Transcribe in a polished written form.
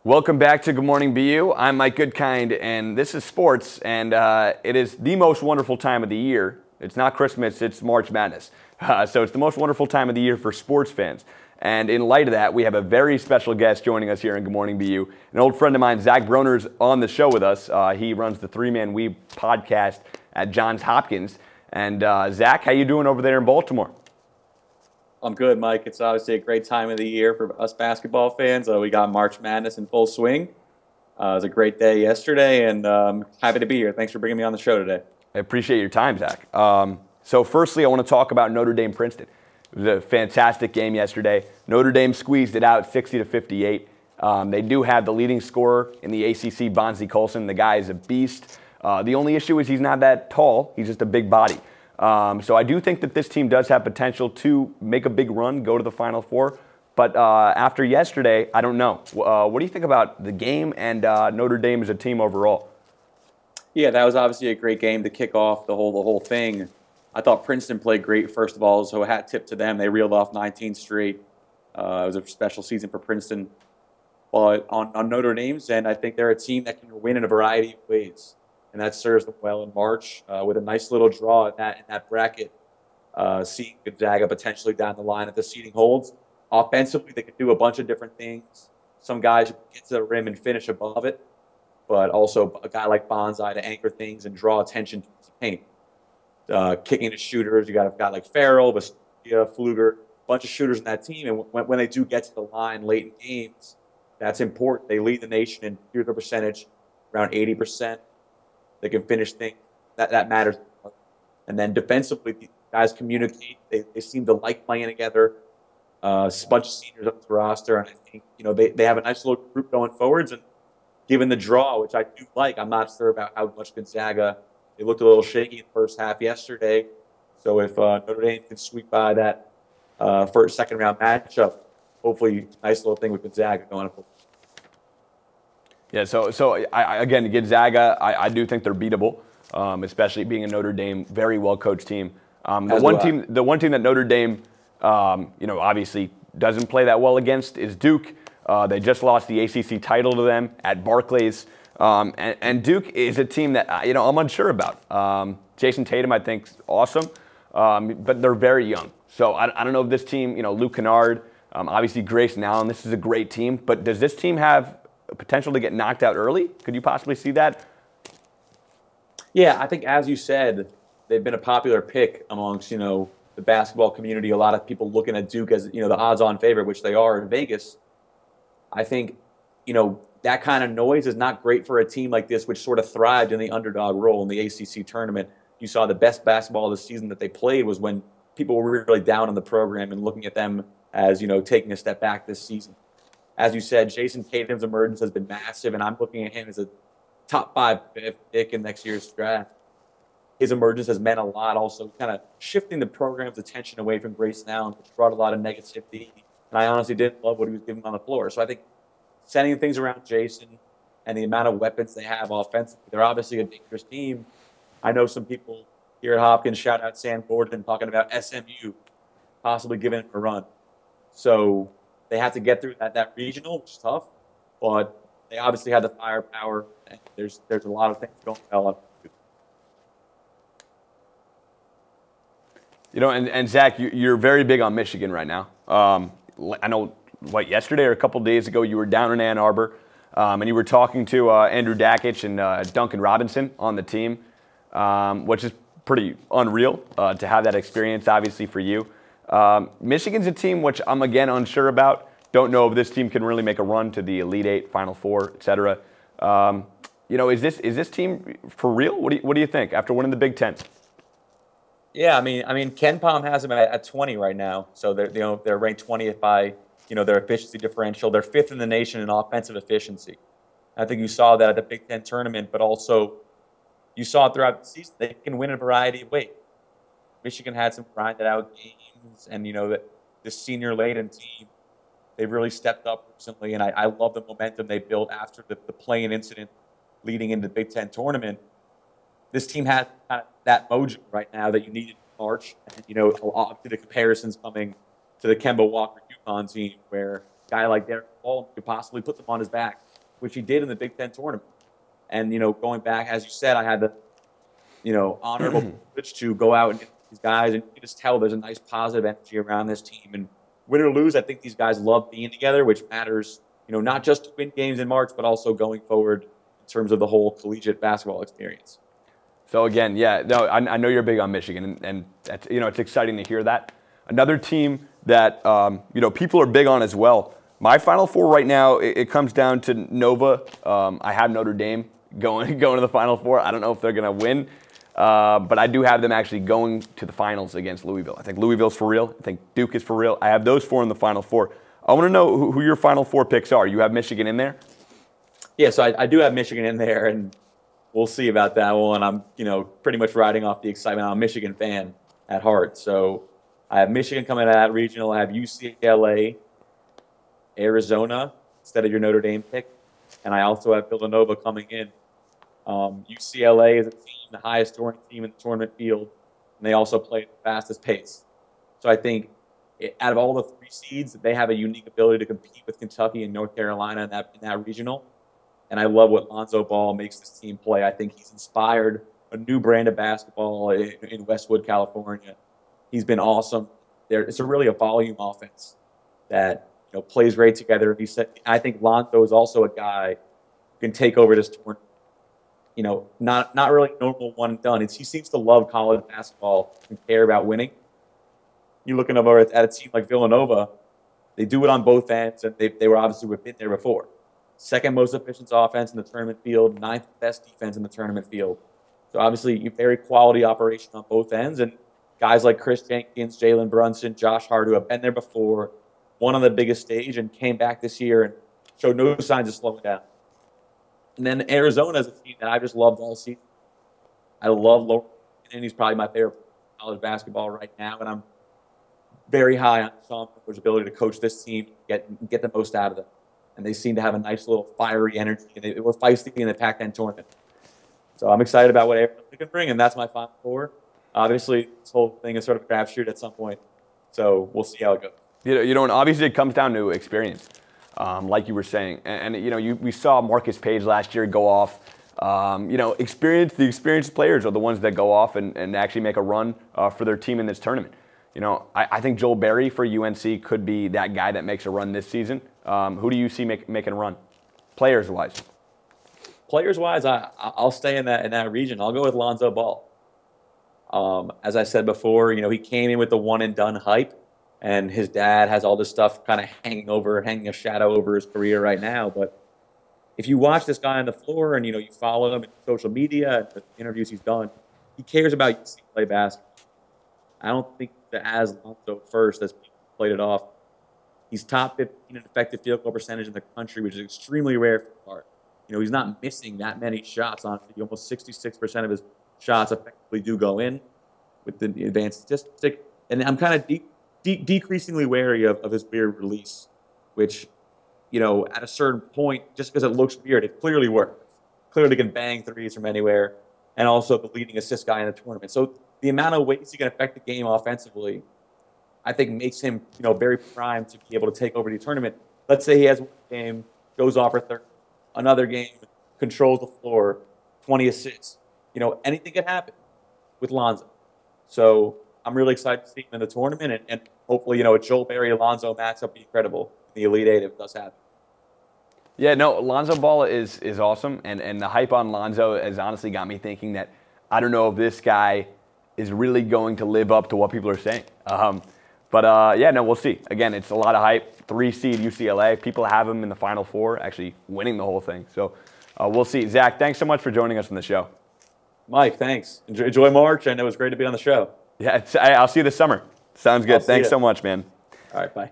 Welcome back to Good Morning BU. I'm Mike Goodkind, and this is sports, and it is the most wonderful time of the year. It's not Christmas, it's March Madness. So it's the most wonderful time of the year for sports fans. And in light of that, we have a very special guest joining us here in Good Morning BU. An old friend of mine, Zach Broner, is on the show with us. He runs the Three Man Weave podcast at Johns Hopkins. And Zach, how you doing over there in Baltimore? I'm good, Mike. It's obviously a great time of the year for us basketball fans. We got March Madness in full swing. It was a great day yesterday, and happy to be here. Thanks for bringing me on the show today. I appreciate your time, Zach. So firstly, I want to talk about Notre Dame-Princeton. It was a fantastic game yesterday. Notre Dame squeezed it out 60-58. They do have the leading scorer in the ACC, Bonzie Colson. The guy is a beast. The only issue is he's not that tall. He's just a big body. So I do think that this team does have potential to make a big run, go to the Final Four. But after yesterday, I don't know. What do you think about the game and Notre Dame as a team overall? Yeah, that was obviously a great game to kick off the whole thing. I thought Princeton played great, first of all, so a hat tip to them. They reeled off 19 straight. It was a special season for Princeton. But on Notre Dame's end, I think they're a team that can win in a variety of ways. And that serves them well in March with a nice little draw in that bracket, seeing Gonzaga potentially down the line if the seeding holds. Offensively, they can do a bunch of different things. Some guys get to the rim and finish above it, but also a guy like Bonzie to anchor things and draw attention to his paint. Kicking to shooters, you got a guy like Farrell, Vestia, Pfluger, a bunch of shooters in that team. And when they do get to the line late in games, that's important. They lead the nation in field goal percentage, around 80%. They can finish things. That matters. And then defensively, the guys communicate. They seem to like playing together. A bunch of seniors up the roster, and I think they have a nice little group going forwards. And given the draw, which I do like, I'm not sure about how much Gonzaga. They looked a little shaky in the first half yesterday. So if Notre Dame can sweep by that second round matchup, hopefully nice little thing with Gonzaga going forward. Yeah, so again, Gonzaga, I do think they're beatable, especially being a Notre Dame very well coached team. The one team that Notre Dame, obviously doesn't play that well against is Duke. They just lost the ACC title to them at Barclays, and Duke is a team that I'm unsure about. Jason Tatum, I think, is awesome, but they're very young. So I don't know if this team, Luke Kennard, obviously Grayson Allen, this is a great team, but does this team have potential to get knocked out early? Could you possibly see that? Yeah, I think, as you said, they've been a popular pick amongst, the basketball community. A lot of people looking at Duke as, the odds-on favorite, which they are in Vegas. I think, that kind of noise is not great for a team like this, which sort of thrived in the underdog role in the ACC tournament. You saw the best basketball of the season that they played was when people were really down on the program and looking at them as, taking a step back this season. As you said, Jason Tatum's emergence has been massive, and I'm looking at him as a top 5 pick in next year's draft. His emergence has meant a lot, also kind of shifting the program's attention away from Grayson Allen, which brought a lot of negativity. And I honestly didn't love what he was giving on the floor. So I think setting things around Jason and the amount of weapons they have offensively, they're obviously a dangerous team. I know some people here at Hopkins, shout out Sam Gordon, talking about SMU possibly giving it a run. So they have to get through that regional, which is tough, but they obviously have the firepower, and there's a lot of things going well. And Zach, you're very big on Michigan right now. I know, yesterday or a couple days ago, you were down in Ann Arbor, and you were talking to Andrew Dakich and Duncan Robinson on the team, which is pretty unreal to have that experience, obviously, for you. Michigan's a team which I'm, again, unsure about. Don't know if this team can really make a run to the Elite Eight, Final Four, et cetera. Is this team for real? What do you think after winning the Big Ten? Yeah, I mean, Ken Pom has them at 20 right now, so they're ranked 20th by their efficiency differential. They're 5th in the nation in offensive efficiency. I think you saw that at the Big Ten tournament, but also you saw throughout the season they can win in a variety of ways. Michigan had some grinded out games, and this senior laden team, they've really stepped up recently, and I love the momentum they built after the play-in incident leading into the Big Ten tournament. This team has kind of that mojo right now that you needed in March, and the comparisons coming to the Kemba Walker UConn team, where a guy like Derek Baldwin could possibly put them on his back. which he did in the Big Ten tournament. And, going back, as you said, I had the, honorable privilege to go out and get these guys, and you can just tell there's a nice positive energy around this team. And win or lose, I think these guys love being together, which matters, not just to win games in March, but also going forward in terms of the whole collegiate basketball experience. So again, yeah, no, I know you're big on Michigan, and that's, it's exciting to hear that. Another team that people are big on as well. My Final Four right now, it comes down to Nova. I have Notre Dame going to the Final Four. I don't know if they're going to win, but I do have them actually going to the finals against Louisville. I think Louisville's for real. I think Duke is for real. I have those 4 in the Final Four. I want to know who your Final Four picks are. You have Michigan in there? Yeah, so I do have Michigan in there, and we'll see about that one. I'm, pretty much riding off the excitement. I'm a Michigan fan at heart. So I have Michigan coming out of that regional. I have UCLA, Arizona, instead of your Notre Dame pick. And I also have Villanova coming in. UCLA is a team, the highest scoring team in the tournament field, and they also play at the fastest pace. So I think out of all the 3 seeds, they have a unique ability to compete with Kentucky and North Carolina in that regional. And I love what Lonzo Ball makes this team play. I think he's inspired a new brand of basketball in Westwood, California. He's been awesome. It's really a volume offense that plays great together. I think Lonzo is also a guy who can take over this tournament. Not really normal one and done. He seems to love college basketball and care about winning. You're looking over at a team like Villanova, they do it on both ends, and they were obviously been there before. Second most efficient offense in the tournament field, 9th best defense in the tournament field. So obviously, very quality operation on both ends, and guys like Chris Jenkins, Jalen Brunson, Josh Hart, who have been there before, won on the biggest stage and came back this year and showed no signs of slowing down. And then Arizona is a team that I just loved all season. I love Laura, and he's probably my favorite college basketball right now, and I'm very high on Sean Miller's ability to coach this team, get the most out of them. And they seem to have a nice little fiery energy, and they were feisty in the Pac-10 tournament. So I'm excited about what Arizona can bring, and that's my Final Four. Obviously, this whole thing is sort of a crapshoot at some point, so we'll see how it goes. And obviously it comes down to experience, like you were saying. And we saw Marcus Page last year go off. The experienced players are the ones that go off and actually make a run for their team in this tournament. I think Joel Berry for UNC could be that guy that makes a run this season. Who do you see making a run, players-wise? Players-wise, I'll stay in that region. I'll go with Lonzo Ball. As I said before, he came in with the one-and-done hype, and his dad has all this stuff kind of hanging a shadow over his career right now. But if you watch this guy on the floor and, you follow him in social media and the interviews he's done, he cares about UCLA basketball. I don't think that as Lonzo first, as people played it off, he's top 15 in effective field goal percentage in the country, which is extremely rare for Bart. He's not missing that many shots. Honestly, almost 66% of his shots effectively do go in with the advanced statistic. And I'm kind of decreasingly wary of his weird release, which, at a certain point, just because it looks weird, it clearly works. Clearly can bang threes from anywhere, and also the leading assist guy in the tournament. So the amount of ways he can affect the game offensively, I think makes him, very primed to be able to take over the tournament. Let's say he has one game, goes off for 30, another game, controls the floor, 20 assists. Anything can happen with Lonzo. So I'm really excited to see him in the tournament, and hopefully, a Joel Berry-Lonzo matchup be incredible in the Elite Eight if it does happen. Yeah, no, Lonzo Ball is awesome, and the hype on Lonzo has honestly got me thinking that I don't know if this guy is really going to live up to what people are saying. We'll see. Again, it's a lot of hype. 3-seed UCLA. People have him in the Final Four, actually winning the whole thing. So we'll see. Zach, thanks so much for joining us on the show. Mike, thanks. Enjoy March, and it was great to be on the show. Yeah, I'll see you this summer. Sounds good. Thanks so much, man. All right, bye.